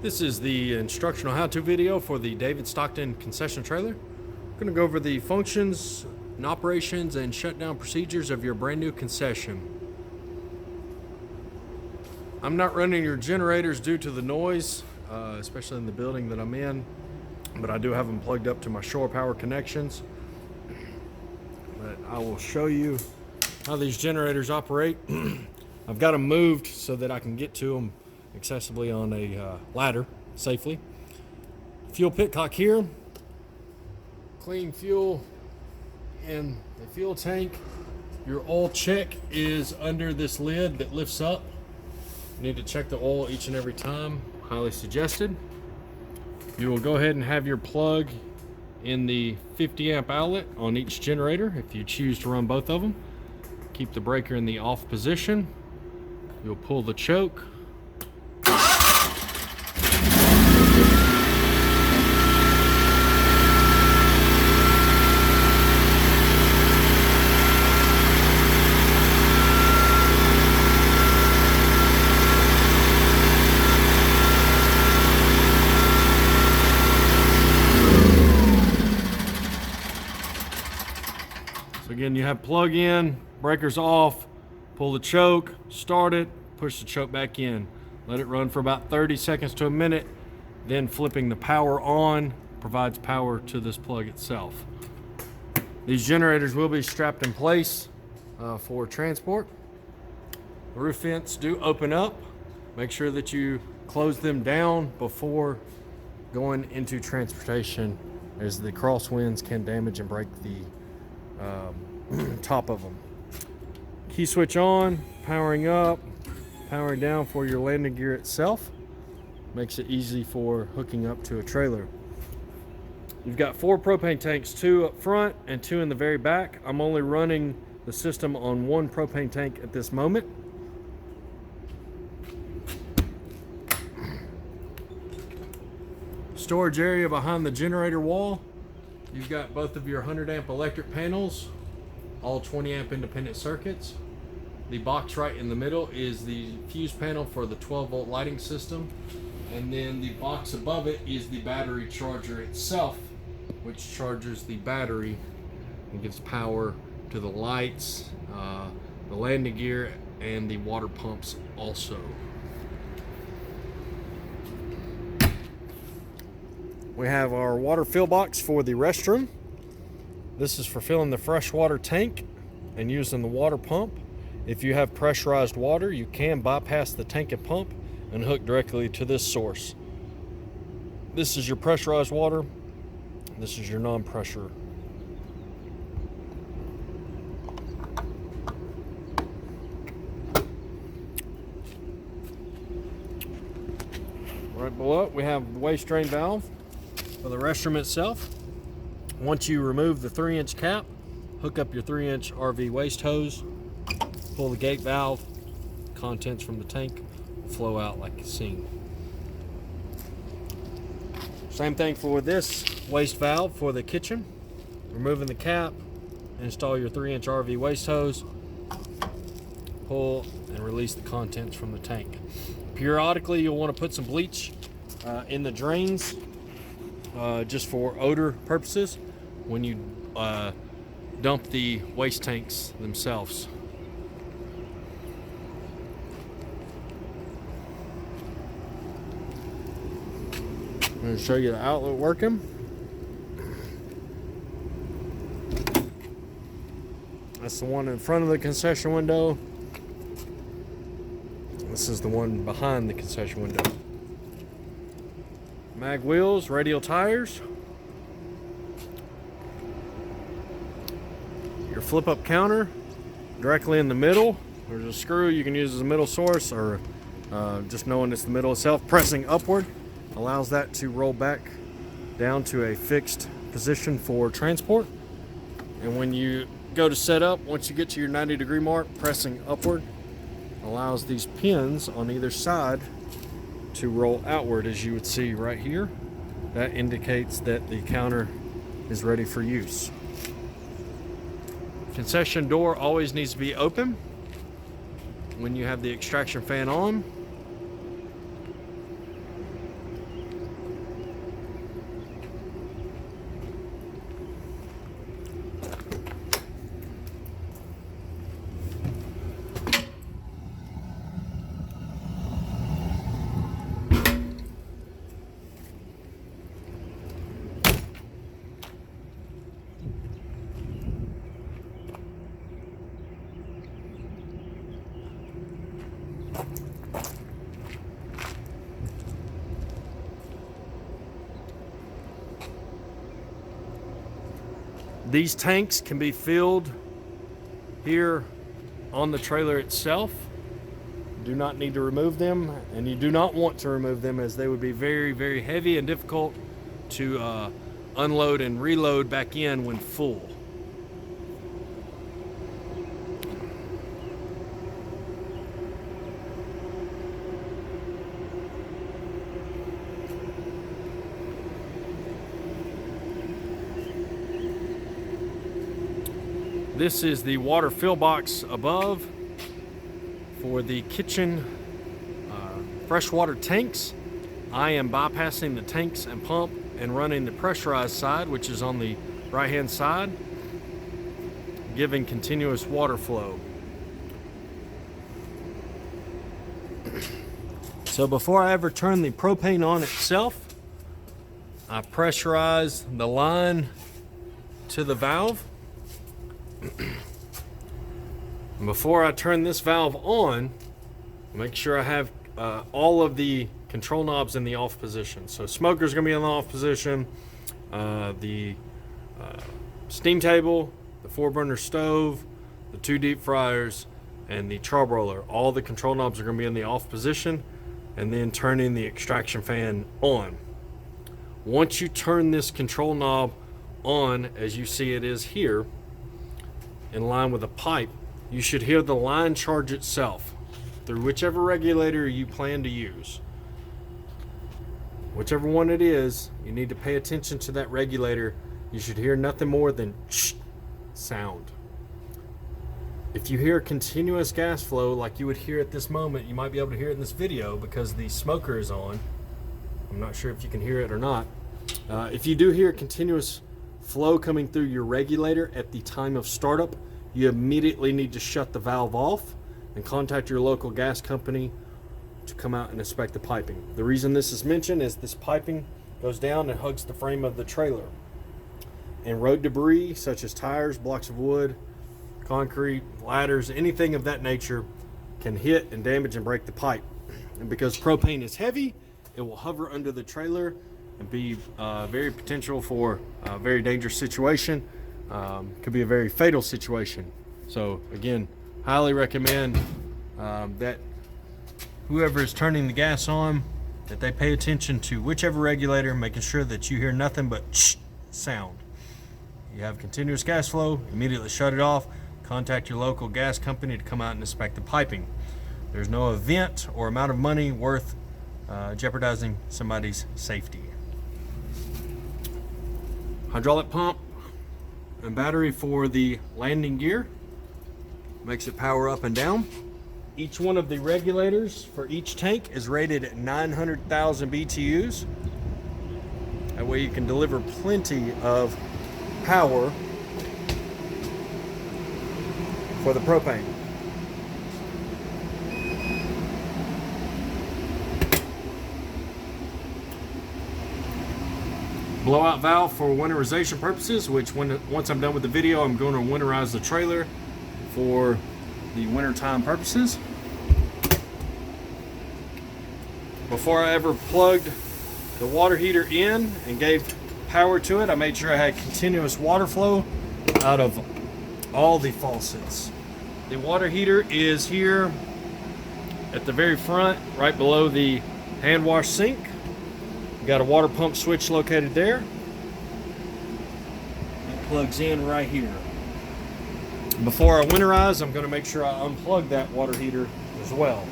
This is the instructional how-to video for the David Stockton concession trailer. I'm going to go over the functions and operations and shutdown procedures of your brand new concession. I'm not running your generators due to the noise, especially in the building that I'm in, but I do have them plugged up to my shore power connections. But I will show you how these generators operate. I've got them moved so that I can get to them accessibly on a ladder safely. Fuel pitcock here. Clean fuel in the fuel tank. Your oil check is under this lid that lifts up. You need to check the oil each and every time. Highly suggested. You will go ahead and have your plug in the 50 amp outlet on each generator if you choose to run both of them. Keep the breaker in the off position. You'll pull the choke. So again, you have plug in, breakers off, pull the choke, start it, push the choke back in. Let it run for about 30 seconds to a minute, then flipping the power on provides power to this plug itself. These generators will be strapped in place for transport. The roof vents do open up. Make sure that you close them down before going into transportation, as the crosswinds can damage and break the top of them. Key switch on, powering up, powering down for your landing gear itself. Makes it easy for hooking up to a trailer. You've got 4 propane tanks, 2 up front and 2 in the very back. I'm only running the system on 1 propane tank at this moment. Storage area behind the generator wall. You've got both of your 100 amp electric panels, all 20 amp independent circuits. The box right in the middle is the fuse panel for the 12 volt lighting system. And then the box above it is the battery charger itself, which charges the battery and gives power to the lights, the landing gear, and the water pumps also. We have our water fill box for the restroom. This is for filling the freshwater tank and using the water pump. If you have pressurized water, you can bypass the tank and pump and hook directly to this source. This is your pressurized water. This is your non-pressure. Right below it, we have the waste drain valve for the restroom itself. Once you remove the 3-inch cap, hook up your 3-inch RV waste hose, pull the gate valve, contents from the tank flow out like you've seen. Same thing for this waste valve for the kitchen. Removing the cap, install your 3-inch RV waste hose, pull and release the contents from the tank. Periodically, you'll want to put some bleach in the drains just for odor purposes when you dump the waste tanks themselves. I'm going to show you the outlet working. That's the one in front of the concession window. This is the one behind the concession window. Mag wheels, radial tires. Your flip-up counter directly in the middle. There's a screw you can use as a middle source, or just knowing it's the middle itself. Pressing upward allows that to roll back down to a fixed position for transport. And when you go to set up, once you get to your 90-degree mark, pressing upward allows these pins on either side to roll outward, as you would see right here. That indicates that the counter is ready for use. Concession door always needs to be open when you have the extraction fan on. These tanks can be filled here on the trailer itself. You do not need to remove them, and you do not want to remove them, as they would be very, very heavy and difficult to unload and reload back in when full. This is the water fill box above for the kitchen freshwater tanks. I am bypassing the tanks and pump and running the pressurized side, which is on the right hand side, giving continuous water flow. So before I ever turn the propane on itself, I pressurize the line to the valve. Before I turn this valve on, make sure I have all of the control knobs in the off position. So smoker's gonna be in the off position, the steam table, the 4-burner stove, the 2 deep fryers, and the charbroiler. All the control knobs are gonna be in the off position, and then turning the extraction fan on. Once you turn this control knob on, as you see it is here, in line with a pipe, you should hear the line charge itself through whichever regulator you plan to use. Whichever one it is, you need to pay attention to that regulator. You should hear nothing more than shh sound. If you hear continuous gas flow like you would hear at this moment, you might be able to hear it in this video because the smoker is on. I'm not sure if you can hear it or not. If you do hear continuous flow coming through your regulator at the time of startup, you immediately need to shut the valve off and contact your local gas company to come out and inspect the piping. The reason this is mentioned is this piping goes down and hugs the frame of the trailer, and road debris such as tires, blocks of wood, concrete, ladders, anything of that nature can hit and damage and break the pipe. And because propane is heavy, it will hover under the trailer and be very potential for a very dangerous situation. Could be a very fatal situation. So again, highly recommend that whoever is turning the gas on, that they pay attention to whichever regulator, making sure that you hear nothing but shh sound. You have continuous gas flow, immediately shut it off. Contact your local gas company to come out and inspect the piping. There's no event or amount of money worth jeopardizing somebody's safety. Hydraulic pump and battery for the landing gear makes it power up and down. Each one of the regulators for each tank is rated at 900,000 BTUs. That way you can deliver plenty of power for the propane. Blowout valve for winterization purposes, which once I'm done with the video, I'm going to winterize the trailer for the wintertime purposes. Before I ever plugged the water heater in and gave power to it, I made sure I had continuous water flow out of all the faucets. The water heater is here at the very front, right below the hand wash sink. Got a water pump switch located there. It plugs in right here. Before I winterize, I'm going to make sure I unplug that water heater as well.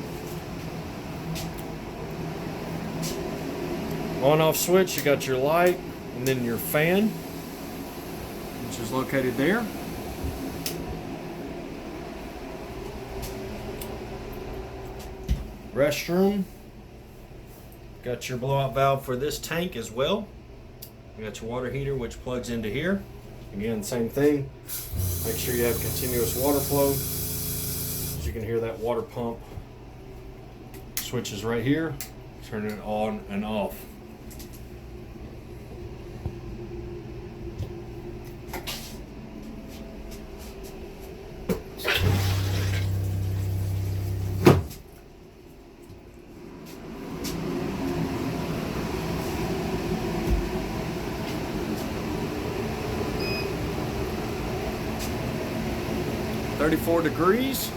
On-off switch, you got your light and then your fan, which is located there. Restroom. Got your blowout valve for this tank as well. You got your water heater, which plugs into here. Again, same thing. Make sure you have continuous water flow. As you can hear, that water pump switch is right here. Turn it on and off. 34 degrees.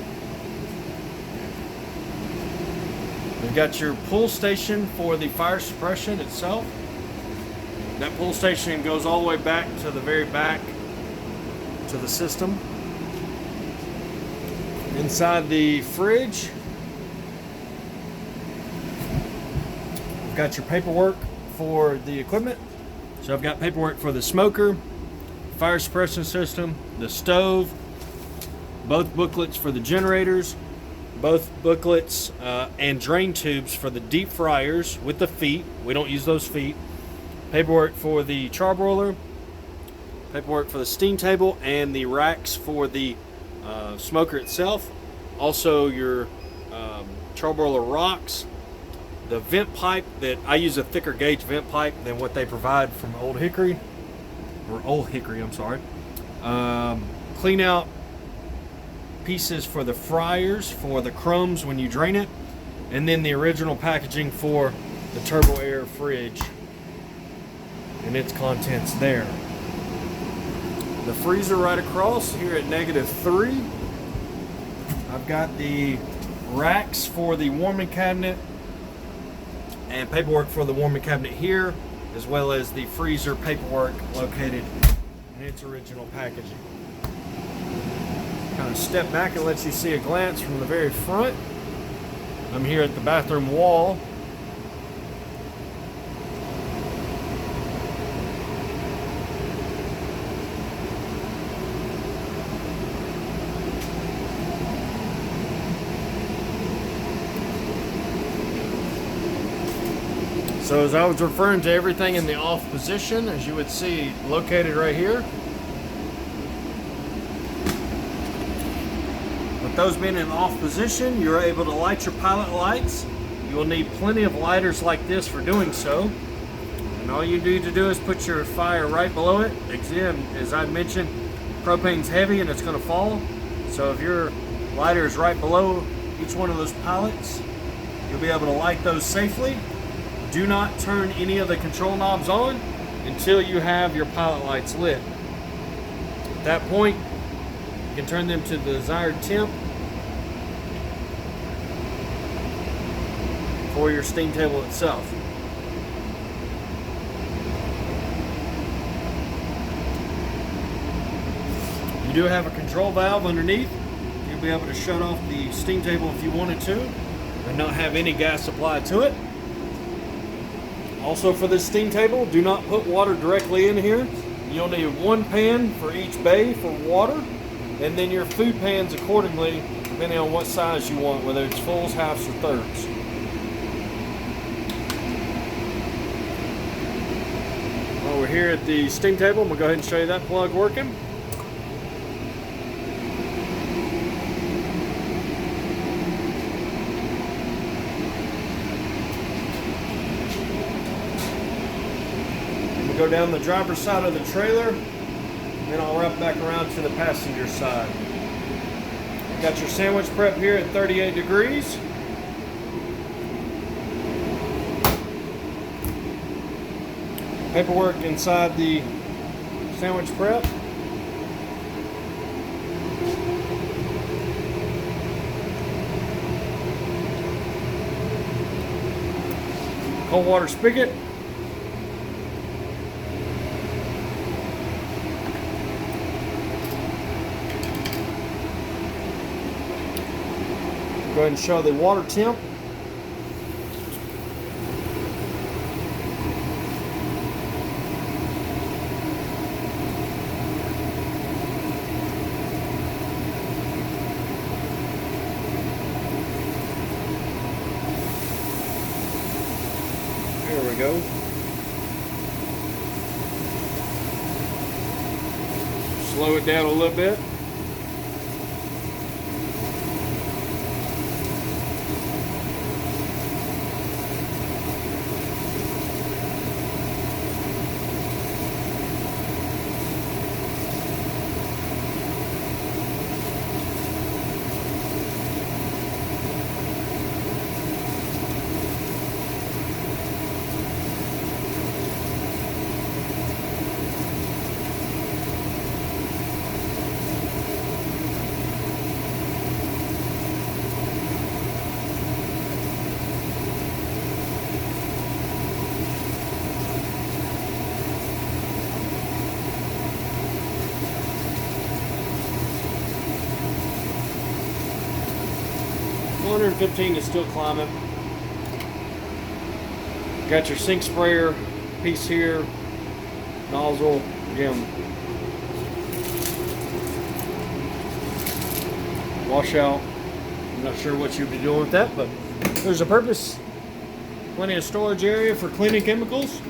We've got your pull station for the fire suppression itself. That pull station goes all the way back to the very back to the system. Inside the fridge, we've got your paperwork for the equipment. So I've got paperwork for the smoker, fire suppression system, the stove, both booklets for the generators, both booklets and drain tubes for the deep fryers with the feet. We don't use those feet. Paperwork for the charbroiler, paperwork for the steam table, and the racks for the smoker itself. Also your charbroiler rocks, the vent pipe that I use a thicker gauge vent pipe than what they provide from Old Hickory, I'm sorry. Clean out pieces for the fryers for the crumbs when you drain it, and then the original packaging for the turbo air fridge and its contents there. The freezer right across here at -3. I've got the racks for the warming cabinet and paperwork for the warming cabinet here, as well as the freezer paperwork located in its original packaging. Kind of step back and let you see a glance from the very front. I'm here at the bathroom wall. So as I was referring to everything in the off position, as you would see located right here, with those being in off position, you're able to light your pilot lights. You will need plenty of lighters like this for doing so. And all you need to do is put your fire right below it. Again, as I mentioned, propane's heavy and it's going to fall. So if your lighter is right below each one of those pallets, you'll be able to light those safely. Do not turn any of the control knobs on until you have your pilot lights lit. At that point, you can turn them to the desired temp for your steam table itself. You do have a control valve underneath. You'll be able to shut off the steam table if you wanted to and not have any gas supplied to it. Also for this steam table, do not put water directly in here. You'll need one pan for each bay for water, and then your food pans accordingly, depending on what size you want, whether it's fulls, halves, or thirds. While we're here at the steam table, I'm going to go ahead and show you that plug working. Go down the driver's side of the trailer, and then I'll wrap back around to the passenger side. You've got your sandwich prep here at 38 degrees. Paperwork inside the sandwich prep. Cold water spigot. Go ahead and show the water temp. There we go. Slow it down a little bit. 115 is still climbing. Got your sink sprayer piece here, nozzle, again, washout. I'm not sure what you'd be doing with that, but there's a purpose. Plenty of storage area for cleaning chemicals.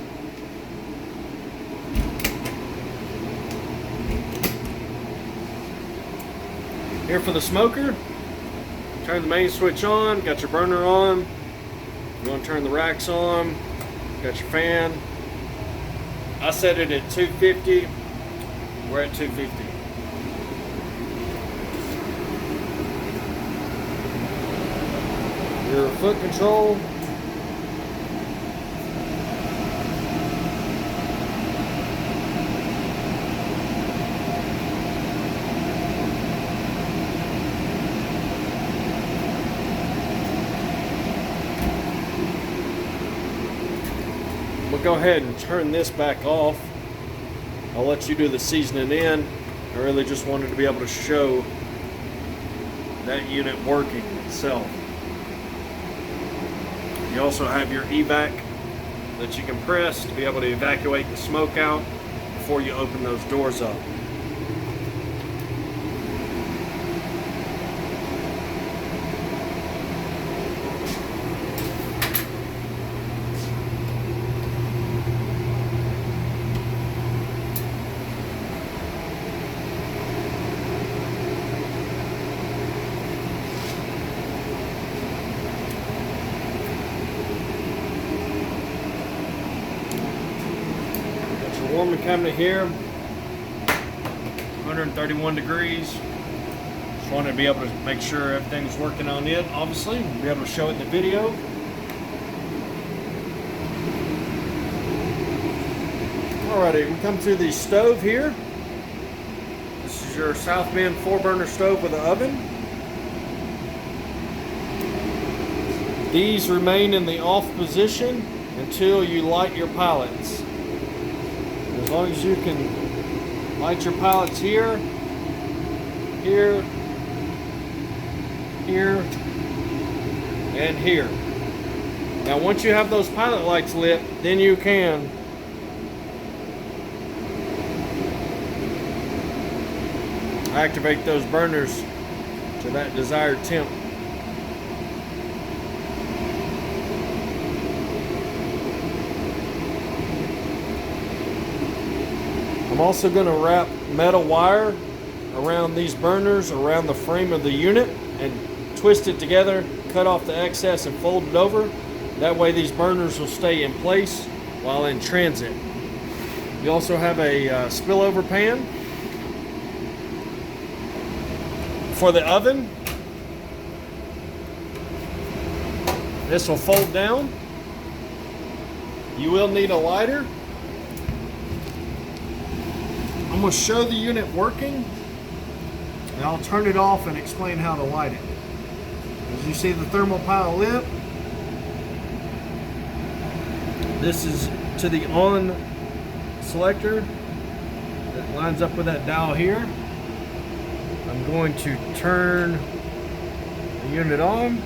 Here for the smoker, turn the main switch on, got your burner on. You want to turn the racks on, got your fan. I set it at 250, we're at 250. Your foot control. We'll go ahead and turn this back off. I'll let you do the seasoning in. I really just wanted to be able to show that unit working itself. You also have your evac that you can press to be able to evacuate the smoke out before you open those doors up. Warming cabinet here, 131 degrees. Just wanted to be able to make sure everything's working on it, obviously. We'll be able to show it in the video. Alrighty, we come to the stove here. This is your South Bend 4-burner stove with an oven. These remain in the off position until you light your pallets. As long as you can light your pallets here, here, here, and here. Now once you have those pilot lights lit, then you can activate those burners to that desired temp. I'm also going to wrap metal wire around these burners, around the frame of the unit, and twist it together, cut off the excess and fold it over. That way these burners will stay in place while in transit. You also have a spillover pan for the oven. This will fold down. You will need a lighter. I'm going to show the unit working, and I'll turn it off and explain how to light it. As you see the thermal pile lit, this is to the on selector that lines up with that dial here. I'm going to turn the unit on,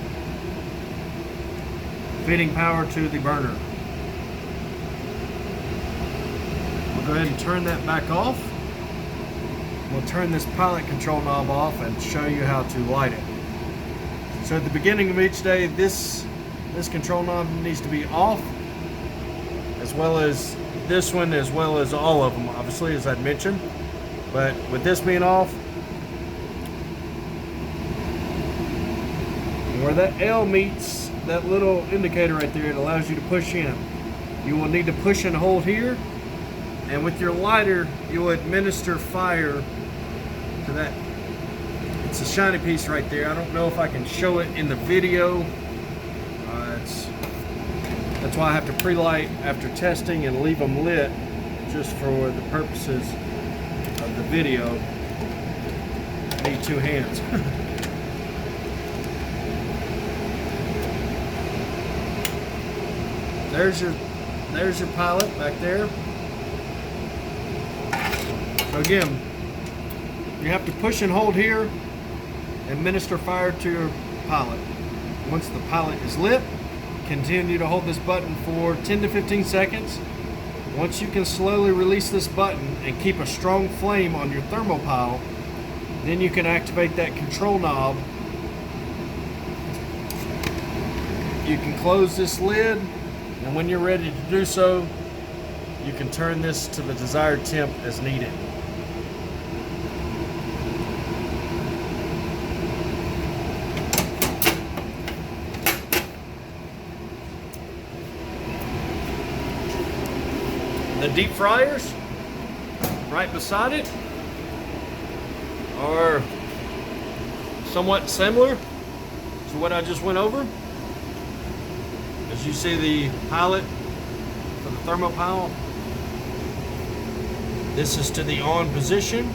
feeding power to the burner. We'll go ahead and turn that back off. We'll turn this pilot control knob off and show you how to light it. So at the beginning of each day, this control knob needs to be off, as well as this one, as well as all of them, obviously, as I'd mentioned. But with this being off, where that L meets that little indicator right there, it allows you to push in. You will need to push and hold here, and with your lighter, you will administer fire to that. It's a shiny piece right there. I don't know if I can show it in the video. That's why I have to pre-light after testing and leave them lit, just for the purposes of the video. I need two hands. There's your pilot back there. So again, you have to push and hold here, administer fire to your pilot. Once the pallet is lit, continue to hold this button for 10 to 15 seconds. Once you can slowly release this button and keep a strong flame on your thermopile, then you can activate that control knob. You can close this lid, and when you're ready to do so, you can turn this to the desired temp as needed. The deep fryers, right beside it, are somewhat similar to what I just went over. As you see the pilot for the thermopile, this is to the on position.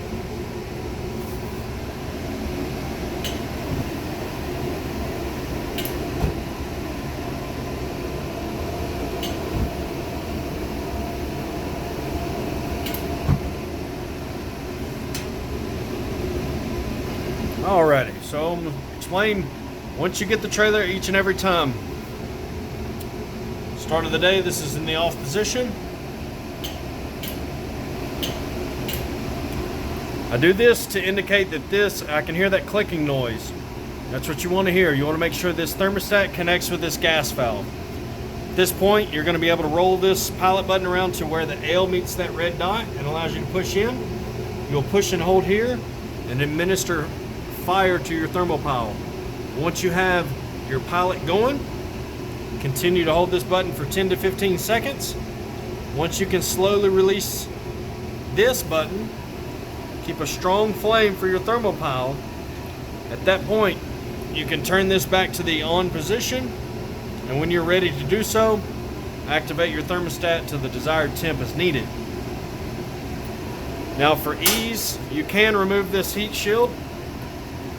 Alrighty, so I'm going to explain once you get the trailer each and every time. Start of the day, this is in the off position. I do this to indicate that I can hear that clicking noise. That's what you want to hear. You want to make sure this thermostat connects with this gas valve. At this point, you're going to be able to roll this pilot button around to where the L meets that red dot and allows you to push in. You'll push and hold here and administer fire to your thermopile. Once you have your pilot going, continue to hold this button for 10 to 15 seconds. Once you can slowly release this button, keep a strong flame for your thermopile. At that point, you can turn this back to the on position, and when you're ready to do so, activate your thermostat to the desired temp as needed. Now for ease, you can remove this heat shield,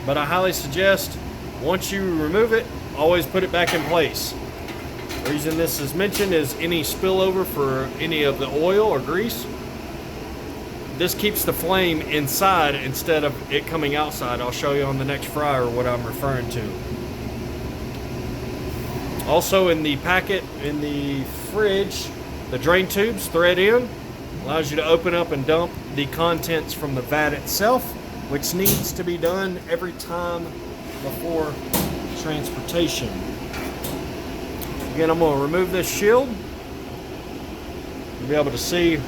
but I highly suggest once you remove it, always put it back in place. The reason this is mentioned is any spillover for any of the oil or grease. This keeps the flame inside instead of it coming outside. I'll show you on the next fryer what I'm referring to. Also in the packet in the fridge, the drain tubes thread in, allows you to open up and dump the contents from the vat itself, which needs to be done every time before transportation. Again, I'm going to remove this shield. You'll be able to see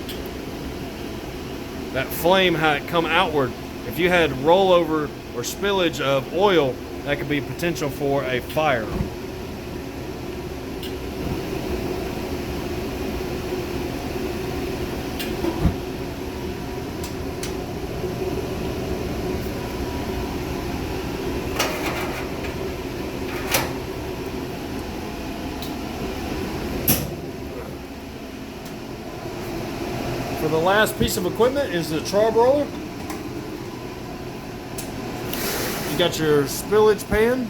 that flame, how it come outward. If you had rollover or spillage of oil, that could be potential for a fire. For the last piece of equipment is the charbroiler. You got your spillage pan.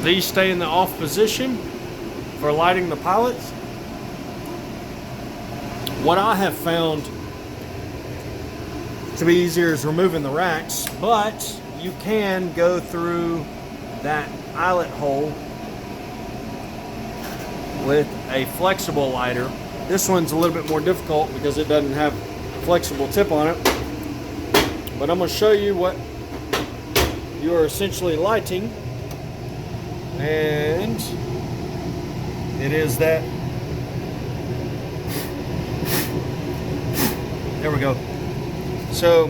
These stay in the off position for lighting the pallets. What I have found to be easier is removing the racks, but you can go through that eyelet hole with a flexible lighter. This one's a little bit more difficult because it doesn't have a flexible tip on it, but I'm going to show you what you are essentially lighting, and it is that. There we go. So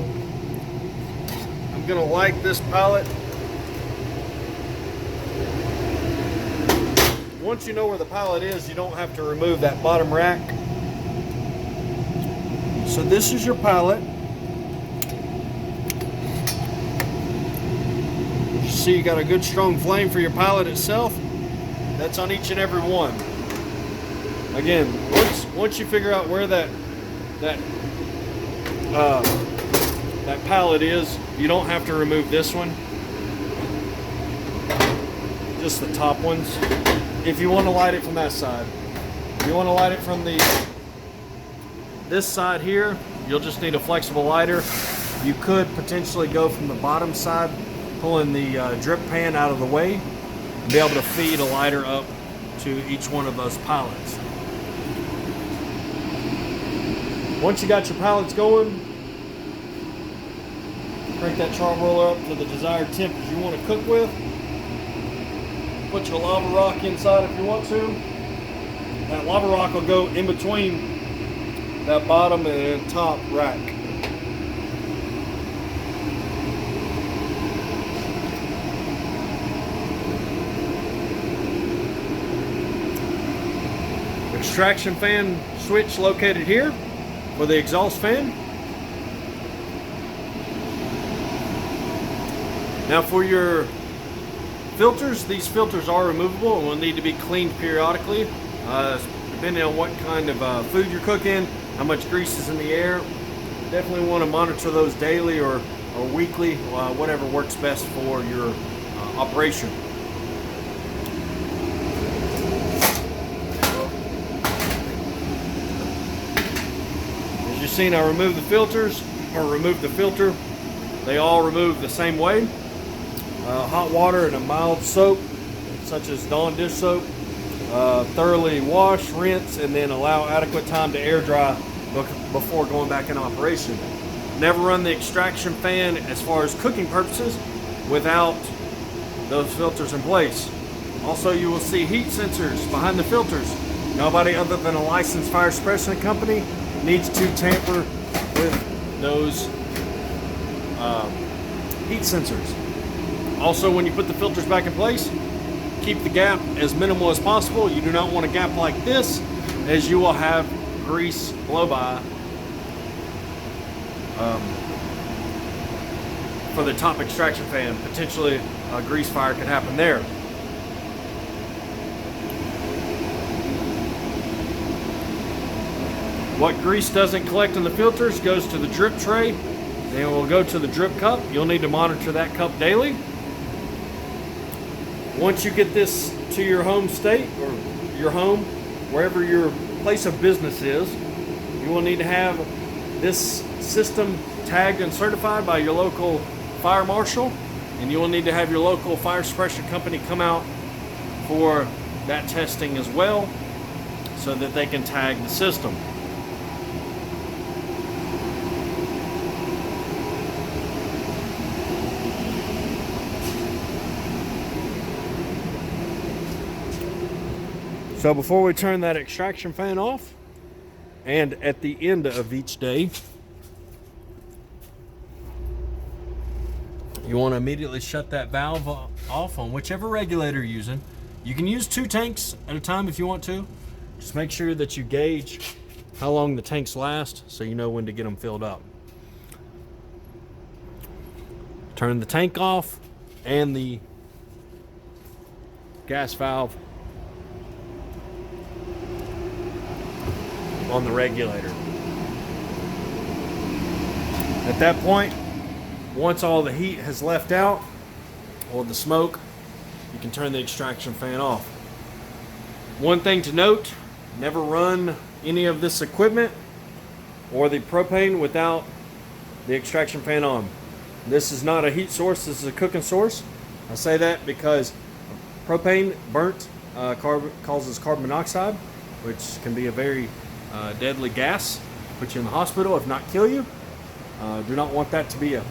I'm going to light this pallet. Once you know where the pallet is, you don't have to remove that bottom rack. So this is your pallet. You see you got a good strong flame for your pallet itself. That's on each and every one. Again, once you figure out where that pallet is, you don't have to remove this one. Just the top ones. If you want to light it from that side. If you want to light it from this side here, you'll just need a flexible lighter. You could potentially go from the bottom side, pulling the drip pan out of the way, and be able to feed a lighter up to each one of those pallets. Once you got your pallets going, crank that char roller up to the desired temp you want to cook with. Put your lava rock inside if you want to. That lava rock will go in between that bottom and top rack. Extraction fan switch located here for the exhaust fan. Now for your filters, these filters are removable and will need to be cleaned periodically, depending on what kind of food you're cooking, how much grease is in the air. Definitely want to monitor those daily or weekly, whatever works best for your operation. As you've seen, I removed the filters, or removed the filter. They all remove the same way. Hot water and a mild soap, such as Dawn dish soap. Thoroughly wash, rinse, and then allow adequate time to air dry before going back in operation. Never run the extraction fan, as far as cooking purposes, without those filters in place. Also, you will see heat sensors behind the filters. Nobody other than a licensed fire suppression company needs to tamper with those heat sensors. Also, when you put the filters back in place, keep the gap as minimal as possible. You do not want a gap like this, as you will have grease blow by for the top extraction fan. Potentially a grease fire could happen there. What grease doesn't collect in the filters goes to the drip tray, and it will go to the drip cup. You'll need to monitor that cup daily. Once you get this to your home state, or your home, wherever your place of business is, you will need to have this system tagged and certified by your local fire marshal, and you will need to have your local fire suppression company come out for that testing as well, so that they can tag the system. So before we turn that extraction fan off, and at the end of each day, you want to immediately shut that valve off on whichever regulator you're using. You can use 2 tanks at a time if you want to. Just make sure that you gauge how long the tanks last so you know when to get them filled up. Turn the tank off and the gas valve on the regulator. At that point, once all the heat has left out, or the smoke, you can turn the extraction fan off. One thing to note, never run any of this equipment or the propane without the extraction fan on. This is not a heat source, this is a cooking source. I say that because propane burnt causes carbon monoxide, which can be a very deadly gas, put you in the hospital, if not kill you. Do not want that to be a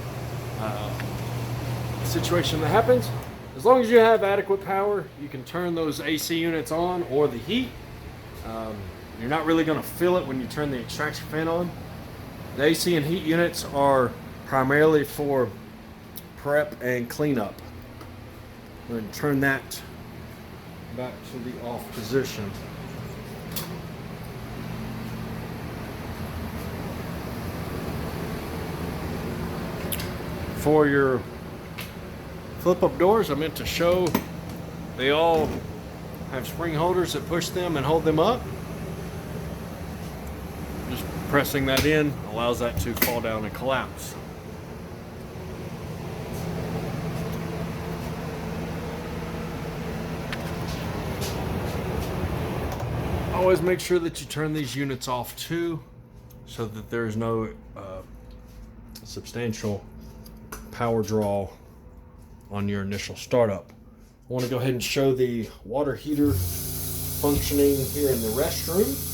situation that happens. As long as you have adequate power, you can turn those AC units on, or the heat. You're not really going to feel it when you turn the extraction fan on. The AC and heat units are primarily for prep and cleanup. I'm going to turn that back to the off position. For your flip-up doors, I meant to show they all have spring holders that push them and hold them up. Just pressing that in allows that to fall down and collapse. Always make sure that you turn these units off too, so that there is no substantial power draw on your initial startup. I want to go ahead and show the water heater functioning here in the restroom.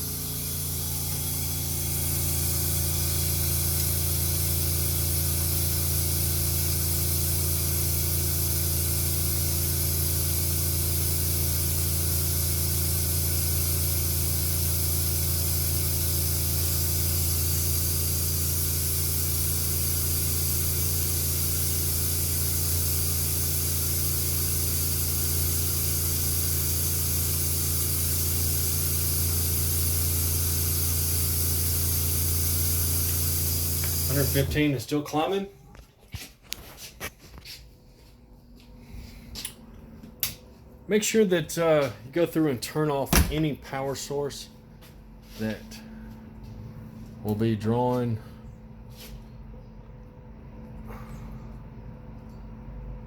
$115 is still climbing. Make sure that you go through and turn off any power source that will be drawing.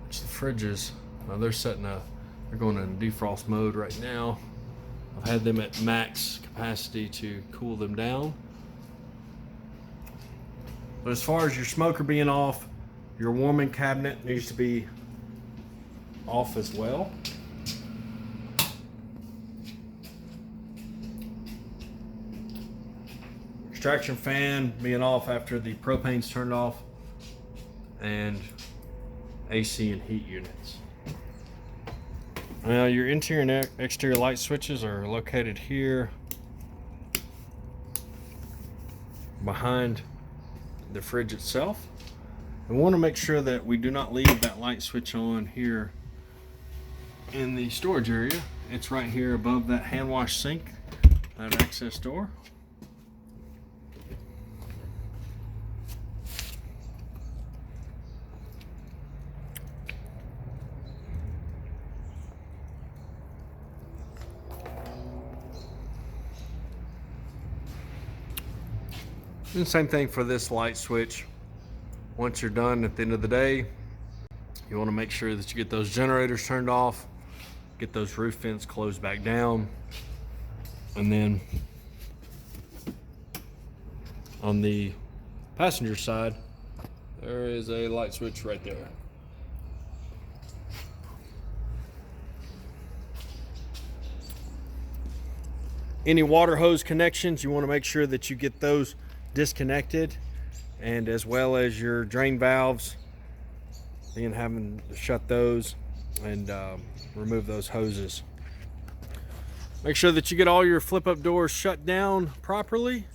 Which the fridges, they're going in defrost mode right now. I've had them at max capacity to cool them down. But as far as your smoker being off, your warming cabinet needs to be off as well. Extraction fan being off after the propane's turned off, and AC and heat units. Now your interior and exterior light switches are located here behind the fridge itself. We want to make sure that we do not leave that light switch on here in the storage area. It's right here above that hand wash sink, that access door. And same thing for this light switch. Once you're done at the end of the day, you want to make sure that you get those generators turned off, get those roof vents closed back down, and then on the passenger side, there is a light switch right there. Any water hose connections, you want to make sure that you get those disconnected, and as well as your drain valves, then having to shut those and remove those hoses. Make sure that you get all your flip up doors shut down properly,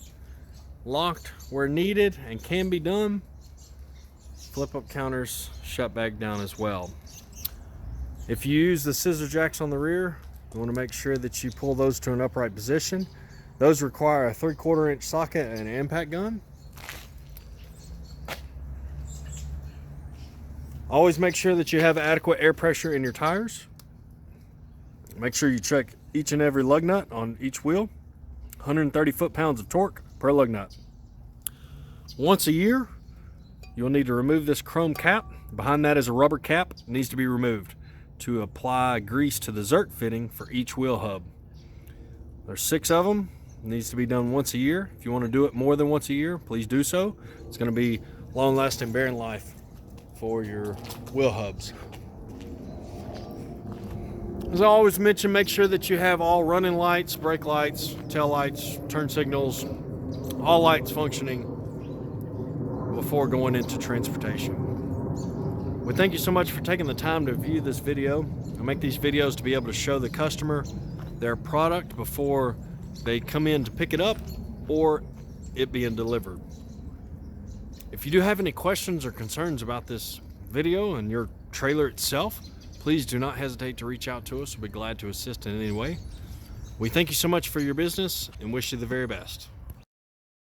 locked where needed and can be done. Flip up counters shut back down as well. If you use the scissor jacks on the rear, you want to make sure that you pull those to an upright position. Those require a 3/4 inch socket and an impact gun. Always make sure that you have adequate air pressure in your tires. Make sure you check each and every lug nut on each wheel. 130 foot-pounds of torque per lug nut. Once a year, you'll need to remove this chrome cap. Behind that is a rubber cap. It needs to be removed to apply grease to the Zerk fitting for each wheel hub. There's 6 of them. It needs to be done once a year. If you want to do it more than once a year, please do so. It's going to be long-lasting bearing life for your wheel hubs. As I always mention, make sure that you have all running lights, brake lights, tail lights, turn signals, all lights functioning before going into transportation. We thank you so much for taking the time to view this video. I make these videos to be able to show the customer their product before they come in to pick it up or it being delivered. If you do have any questions or concerns about this video and your trailer itself, please do not hesitate to reach out to us. We'll be glad to assist in any way. We thank you so much for your business and wish you the very best.